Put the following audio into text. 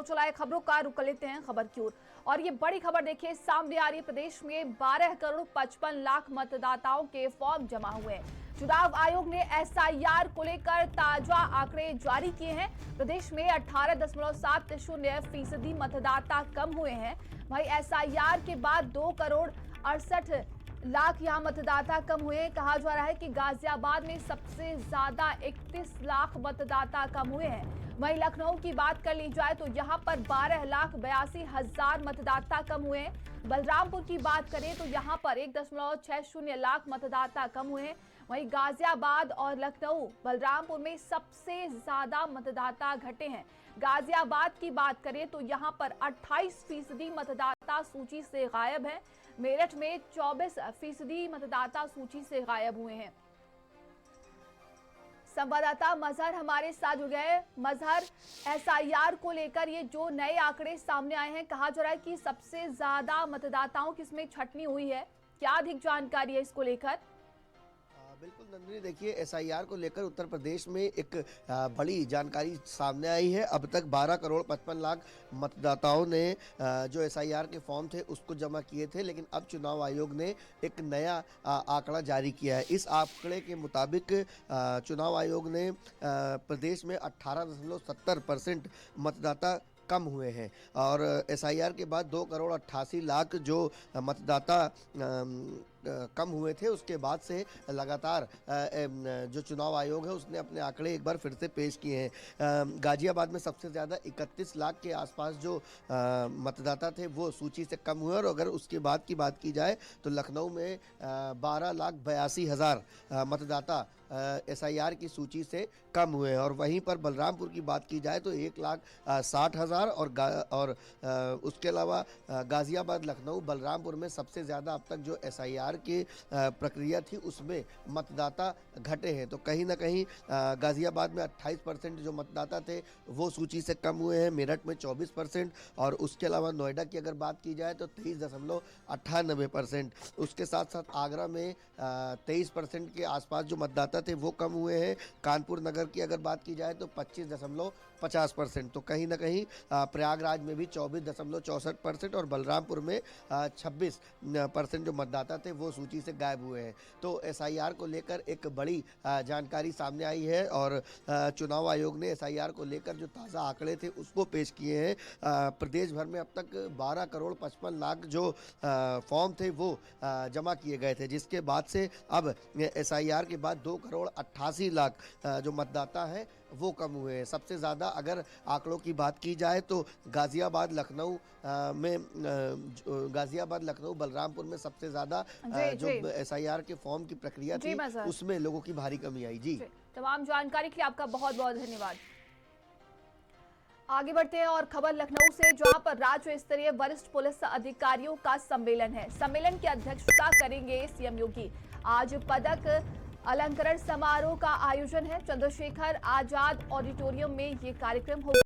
चलाए खबरों का रुख कर लेते हैं खबर की ओर। और ये बड़ी खबर देखिए सामने आ रही है। प्रदेश में 12 करोड़ 55 लाख मतदाताओं के फॉर्म जमा हुए हैं। चुनाव आयोग ने एसआईआर को लेकर ताजा आंकड़े जारी किए हैं। प्रदेश में 18.70% मतदाता कम हुए हैं। वहीं एसआईआर के बाद 2 करोड़ 68 लाख यहां मतदाता कम हुए। कहा जा रहा है कि गाजियाबाद में सबसे ज्यादा 31 लाख मतदाता कम हुए हैं। वहीं लखनऊ की बात कर ली जाए तो यहां पर 12,82,000 मतदाता कम हुए हैं। बलरामपुर की बात करें तो यहां पर 1.60 लाख मतदाता कम हुए हैं। वहीं गाजियाबाद और लखनऊ बलरामपुर में सबसे ज्यादा मतदाता घटे हैं। गाजियाबाद की बात करें तो यहां पर 28% मतदाता सूची से गायब हैं। मेरठ में 24% मतदाता सूची से गायब हुए हैं। संवाददाता मजहर हमारे साथ जुड़ गए। मजहर, एसआईआर को लेकर ये जो नए आंकड़े सामने आए हैं, कहा जा रहा है कि सबसे ज्यादा मतदाताओं की इसमें छटनी हुई है। क्या अधिक जानकारी है इसको लेकर? बिल्कुल नंदिनी, देखिए एसआईआर को लेकर उत्तर प्रदेश में एक बड़ी जानकारी सामने आई है। अब तक 12 करोड़ 55 लाख मतदाताओं ने जो एसआईआर के फॉर्म थे उसको जमा किए थे, लेकिन अब चुनाव आयोग ने एक नया आंकड़ा जारी किया है। इस आंकड़े के मुताबिक चुनाव आयोग ने प्रदेश में 18.70% मतदाता कम हुए हैं और एसआईआर के बाद 2 करोड़ 88 लाख जो मतदाता कम हुए थे, उसके बाद से लगातार जो चुनाव आयोग है उसने अपने आंकड़े एक बार फिर से पेश किए हैं। गाजियाबाद में सबसे ज़्यादा 31 लाख के आसपास जो मतदाता थे वो सूची से कम हुए और अगर उसके बाद की बात की जाए तो लखनऊ में 12,82,000 मतदाता एसआईआर की सूची से कम हुए हैं और वहीं पर बलरामपुर की बात की जाए तो 1,60,000 और उसके अलावा गाजियाबाद, लखनऊ, बलरामपुर में सबसे ज़्यादा अब तक जो एसआईआर की प्रक्रिया थी उसमें मतदाता घटे हैं। तो कहीं ना कहीं गाजियाबाद में 28% जो मतदाता थे वो सूची से कम हुए हैं, मेरठ में 24% और उसके अलावा नोएडा की अगर बात की जाए तो 23.98%। उसके साथ साथ आगरा में 23% के आसपास जो मतदाता थे वो कम हुए हैं। कानपुर नगर की अगर बात की जाए तो 25.50%। तो कहीं ना कहीं प्रयागराज में भी 24.64% और बलरामपुर में 26% जो मतदाता थे वो सूची से गायब हुए हैं। तो एसआईआर को लेकर एक बड़ी जानकारी सामने आई है और चुनाव आयोग ने एसआईआर को लेकर जो ताज़ा आंकड़े थे उसको पेश किए हैं। प्रदेश भर में अब तक 12 करोड़ 55 लाख जो फॉर्म थे वो जमा किए गए थे, जिसके बाद से अब एसआईआर के बाद 2 करोड़ 88 लाख जो मतदाता हैं वो कम हुए हैं। सबसे ज़्यादा अगर आंकड़ों की बात की जाए तो गाजियाबाद, लखनऊ बलरामपुर में सबसे ज़्यादा जो एसआईआर के फॉर्म की प्रक्रिया थी उसमें लोगों की भारी कमी आई। जी, तमाम जानकारी के लिए आपका बहुत बहुत धन्यवाद। आगे बढ़ते हैं और खबर लखनऊ से, जहां पर राज्य स्तरीय वरिष्ठ पुलिस अधिकारियों का सम्मेलन है। सम्मेलन की अध्यक्षता करेंगे सीएम योगी। आज पदक अलंकरण समारोह का आयोजन है। चंद्रशेखर आजाद ऑडिटोरियम में ये कार्यक्रम होगा।